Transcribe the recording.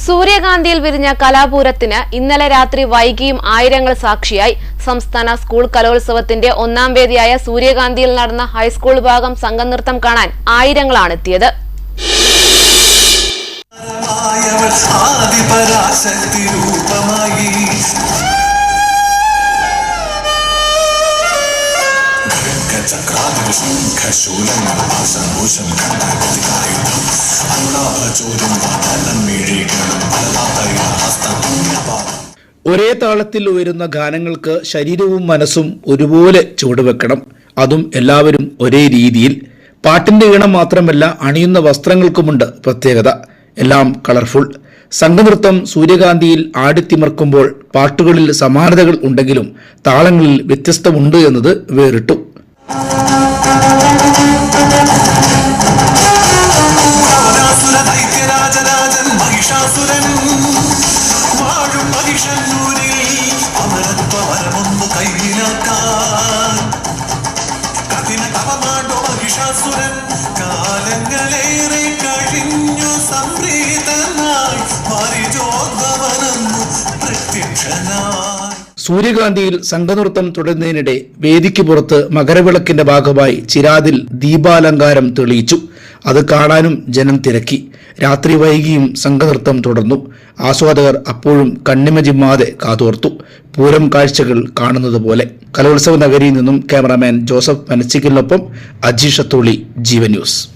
സൂര്യകാന്തിയിൽ വിരിഞ്ഞ കലാപൂരത്തിന് ഇന്നലെ രാത്രി വൈകിയും ആയിരങ്ങൾ സാക്ഷിയായി. സംസ്ഥാന സ്കൂൾ കലോത്സവത്തിന്റെ ഒന്നാം വേദിയായ സൂര്യകാന്തിയിൽ നടന്ന ഹൈസ്കൂൾ വിഭാഗം സംഘനൃത്തം കാണാൻ ആയിരങ്ങളാണ് എത്തിയത്. ഒരേ താളത്തിൽ ഉയരുന്ന ഗാനങ്ങൾക്ക് ശരീരവും മനസ്സും ഒരുപോലെ ചുവടുവെക്കണം. അതും എല്ലാവരും ഒരേ രീതിയിൽ. പാട്ടിന്റെ ഈണം മാത്രമല്ല, അണിയുന്ന വസ്ത്രങ്ങൾക്കുമുണ്ട് പ്രത്യേകത. എല്ലാം കളർഫുൾ. സംഘനൃത്തം സൂര്യകാന്തിയിൽ ആടിത്തിമർക്കുമ്പോൾ പാട്ടുകളിൽ സമാനതകൾ ഉണ്ടെങ്കിലും താളങ്ങളിൽ വ്യത്യസ്തമുണ്ട് എന്നത് വേറിട്ടു. സൂര്യകാന്തിയിൽ സംഘനൃത്തം തുടരുന്നതിനിടെ വേദിക്ക് പുറത്ത് മകരവിളക്കിന്റെ ഭാഗമായി ചിരാതിൽ ദീപാലങ്കാരം തെളിയിച്ചു. അത് കാണാനും ജനം തിരക്കി. രാത്രി വൈകിയും സംഘനൃത്തം തുടർന്നു. ആസ്വാദകർ അപ്പോഴും കണ്ണിമ ചിമ്മാതെ കാതോർത്തു. പൂരം കാഴ്ചകൾ കാണുന്നത് പോലെ. കലോത്സവ നഗരിയിൽ നിന്നും ക്യാമറാമാൻ ജോസഫ് മനച്ചിക്കലിനൊപ്പം അജീഷത്തോളി, ജീവൻ ന്യൂസ്.